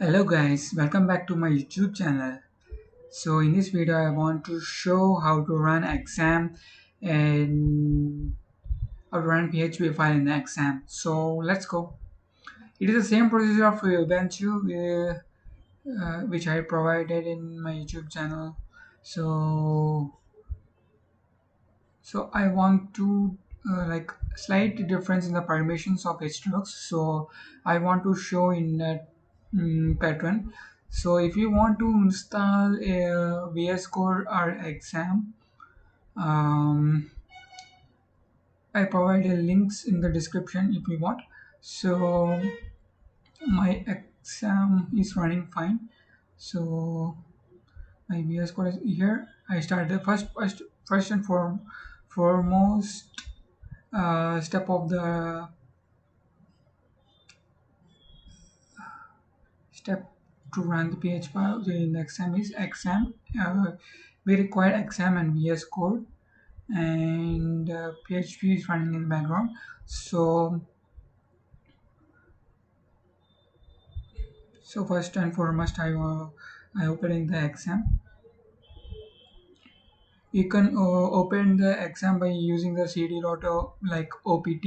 Hello guys, welcome back to my YouTube channel. So in this video I want to show how to run exam and how to run PHP file in the exam. So let's go. It is the same procedure of ubuntu which I provided in my YouTube channel. So I want to like slight difference in the permissions of htdocs. So I want to show in that pattern. So if you want to install a VS Code or exam, um, I provided links in the description if you want. So my exam is running fine. So my VS Code is here. I started first and foremost step of the step to run the PHP in the exam is exam. We require exam and VS Code, and PHP is running in the background. So first and foremost, I opening the exam. You can open the exam by using the cd.To like opt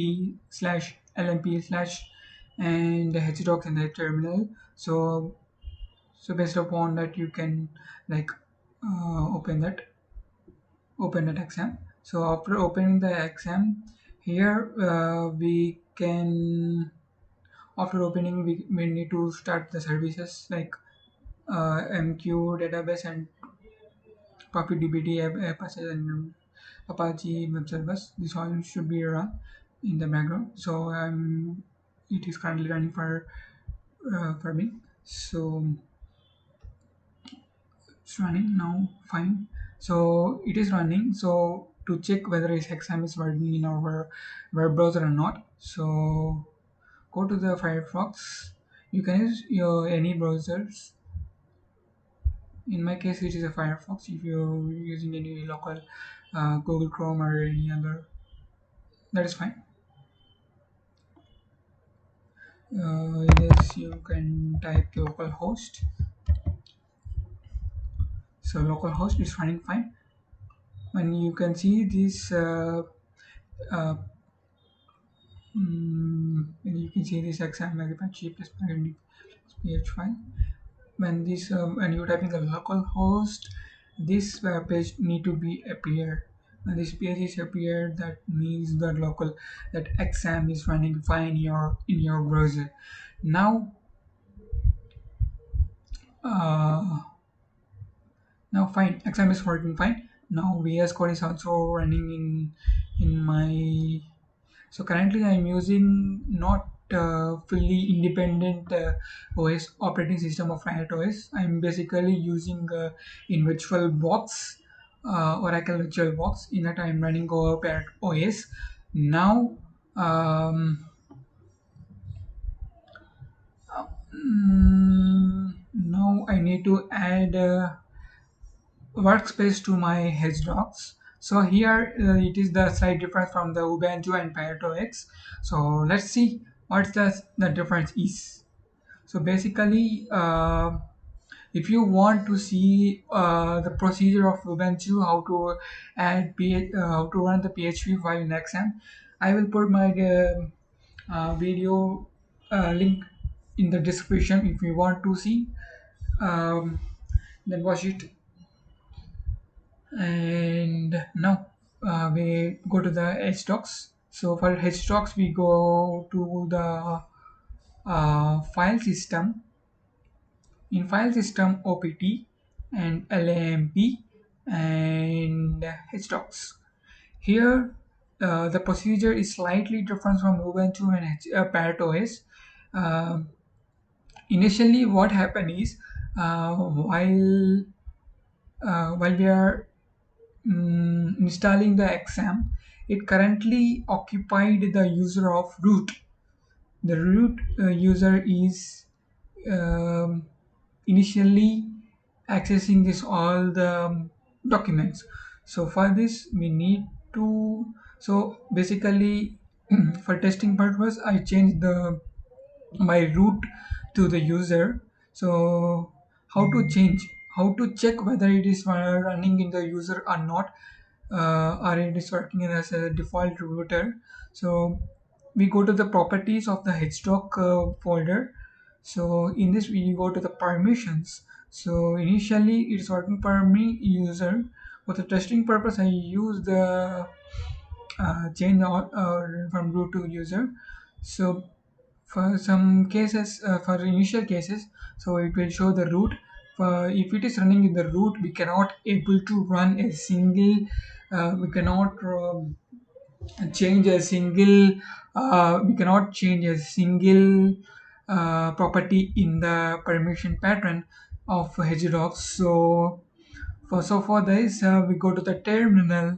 slash lampp slash and the hdocs in the terminal. So based upon that you can like open that exam. So after opening the exam, here we can, after opening, we need to start the services like MQ database and Puppy DBT Apache and Apache web servers. This all should be run in the background. So it is currently running for me. So it's running now, fine. So it is running. So to check whether this exam is working in our web browser or not, so go to the Firefox. You can use your any browsers. In my case it is a Firefox. If you're using any local Google Chrome or any other, that is fine. Yes, you can type localhost. So localhost is running fine. When you can see this uh, and you can see this exam Apache plus ph file. When you're typing a local host, this web page need to be appear. When this page is appear, that means that exam is running fine in your browser. Now uh, now fine, exam is working fine. Now VS Code is also running in my. So currently I'm using not fully independent OS operating system of Riot OS. I'm basically using in VirtualBox, Oracle VirtualBox. In that I'm running over Parrot OS. Now, now I need to add workspace to my hdocs. So here it is the slight difference from the ubuntu and parrot. So let's see what the difference is. So basically if you want to see the procedure of ubuntu, how to how to run the php file in exam, I will put my video link in the description. If you want to see, um, then watch it. And now we go to the hdocs. So for hdocs we go to the file system. In file system, opt and lamp and hdocs. Here the procedure is slightly different from ubuntu and parrot os. Initially what happened is while we are installing the exam, it currently occupied the user of root. The root user is um, initially accessing this all the documents. So for this we need to, so basically for testing purpose I changed the my root to the user. So how to change, how to check whether it is running in the user or not, or it is working as a default router. So we go to the properties of the hdoc folder. So in this we go to the permissions. So initially it's working for me user. For the testing purpose I use the change from root to user. So for some cases, for initial cases, so it will show the root. If it is running in the root, we cannot able to run a single, we cannot change a single, we cannot change a single property in the permission pattern of hdocs. So for this, we go to the terminal.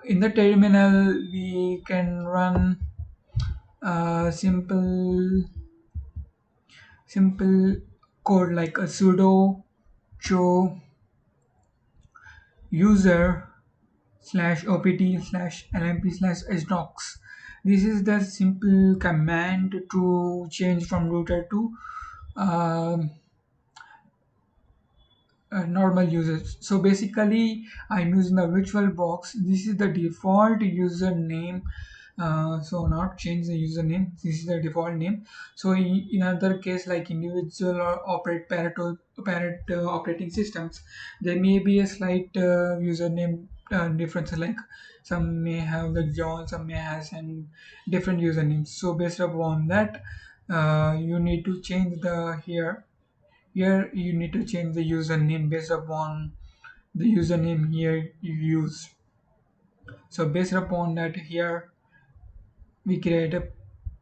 In the terminal we can run simple code like a sudo cho user slash opt slash lampp slash hdocs. This is the simple command to change from router to um, normal users. So basically I'm using the virtual box. This is the default username. So not change the username, this is the default name. So in other case like individual or parrot operating systems, there may be a slight username difference, like some may have the john, some may have some different usernames. So based upon that, you need to change the here you need to change the username based upon the username here you use. So based upon that, here we create a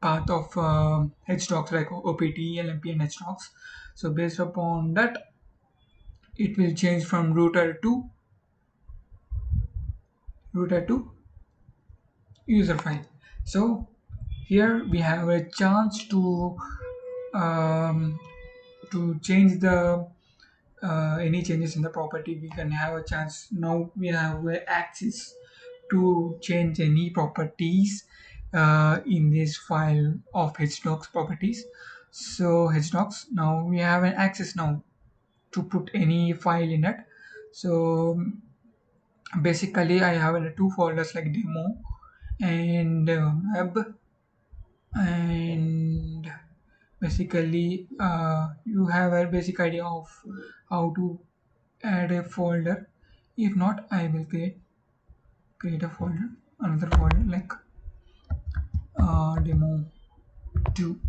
path of hdocs like opt, lmp, and hdocs. So based upon that, it will change from router to user file. So here we have a chance um, to change the any changes in the property. We can have a chance. Now we have access to change any properties in this file of hdocs properties. So hdocs, now we have an access now to put any file in it. So basically I have two folders like demo and web. And basically you have a basic idea of how to add a folder. If not, I will create a folder, another folder like demo 2.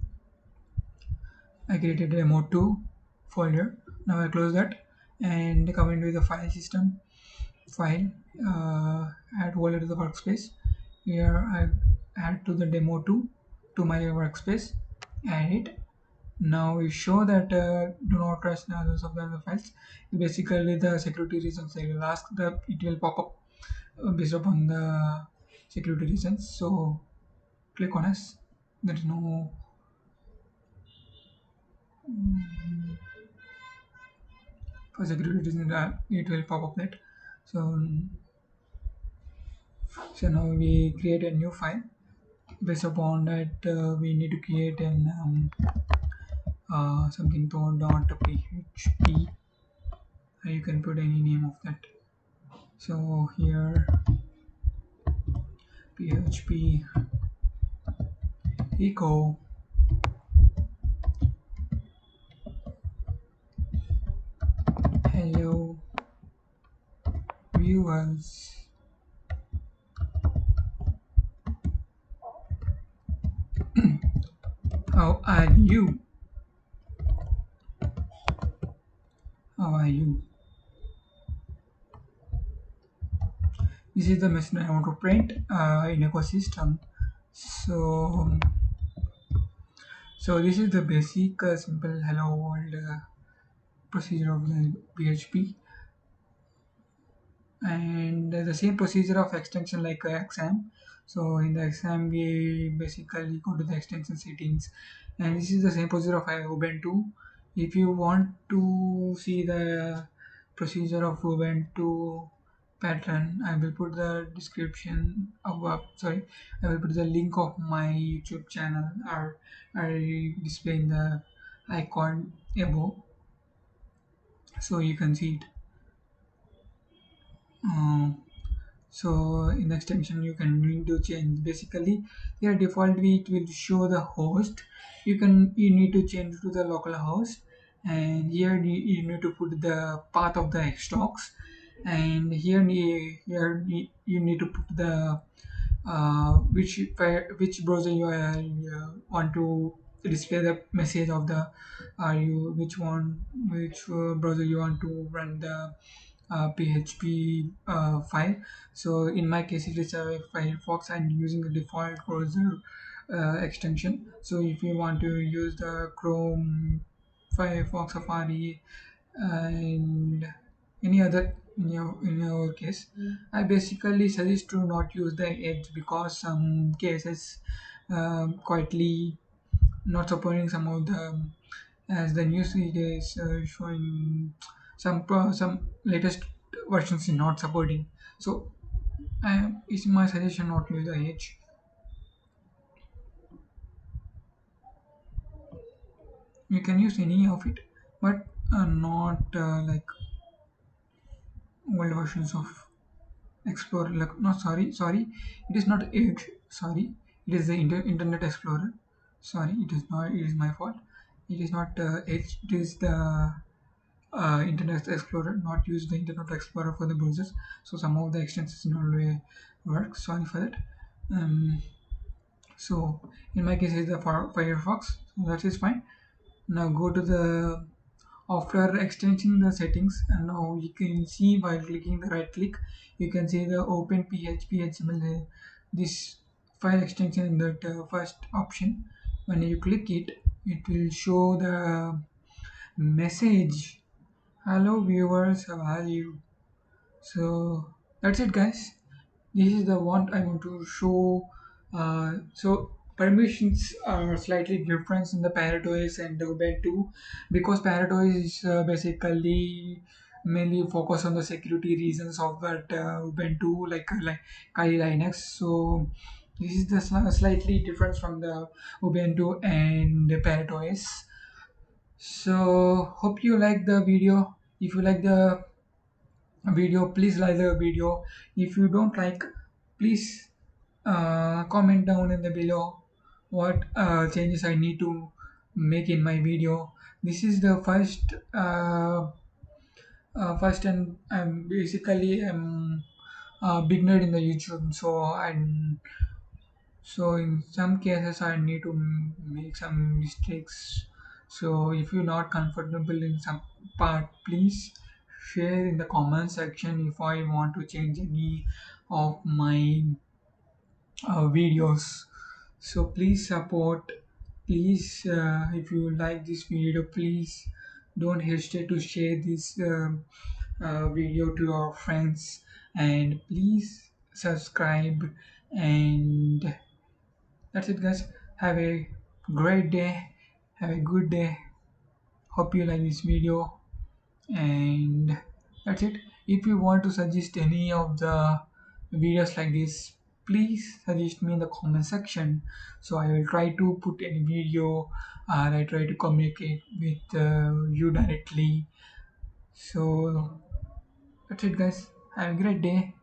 I created demo 2 folder. Now I close that and come into the file system, file, add folder to the workspace. Here I add to the demo 2 to my workspace, add it. Now we show that do not trust the others of the other files. Basically the security reasons I will ask, the it will pop up based upon the security reasons. So click on S. There is no for security reasons it will pop up that. So now we create a new file. Based upon that, we need to create an something called .php. You can put any name of that. So here php echo hello viewers, how are you, how are you. This is the message I want to print in ecosystem. So this is the basic simple hello world procedure of the php, and the same procedure of extension like xampp. So in the xampp we basically go to the extension settings, and this is the same procedure of ubuntu. If you want to see the procedure of ubuntu pattern, I will put the description of sorry, I will put the link of my youtube channel, or I display in the icon above, so you can see it. Um, so in the extension you can need to change. Basically here defaultly it will show the host. You need to change to the local host, and here you need to put the path of the hdocs, and you need to put the which browser you want to display the message of the you which browser you want to run the PHP file. So in my case, it is a Firefox. I'm using the default browser extension. So if you want to use the Chrome, Firefox, Safari, and any other in your case, I basically suggest to not use the Edge because some cases quietly not supporting some of the as the news is showing some latest versions is not supporting. So it's my suggestion not to use the Edge. You can use any of it, but not like old versions of Explorer. Like, no, sorry, it is not Edge. Sorry, it is the Internet Explorer. Sorry, it is not. It is my fault. It is not Edge. It is the Internet Explorer. Not use the Internet Explorer for the browsers. So some of the extensions not always work. Sorry for that. Um, so in my case, it's the Firefox. So that is fine. Now go to the after extending the settings, and now you can see while clicking the right click, you can see the open PHP HTML this file extension in that first option. When you click it, it will show the message, hello viewers, how are you? So that's it, guys. This is the one I want to show. So permissions are slightly different in the parrot.OS and the ubuntu, because parrot.OS is basically mainly focused on the security reasons of that ubuntu, like Kali Linux. So this is the slightly different from the ubuntu and the parrot.OS. So hope you like the video. If you like the video, please like the video. If you don't like, please comment down in the below what changes I need to make in my video. This is the first, and I'm basically a beginner in the YouTube, so in some cases I need to make some mistakes. So if you're not comfortable in some part, please share in the comment section if I want to change any of my videos. So please support. Please, if you like this video, please don't hesitate to share this video to your friends, and please subscribe. And that's it, guys. Have a great day. Have a good day. Hope you like this video. And that's it. If you want to suggest any of the videos like this, please suggest me in the comment section, so I will try to put any video, and I try to communicate with you directly. So that's it, guys. Have a great day.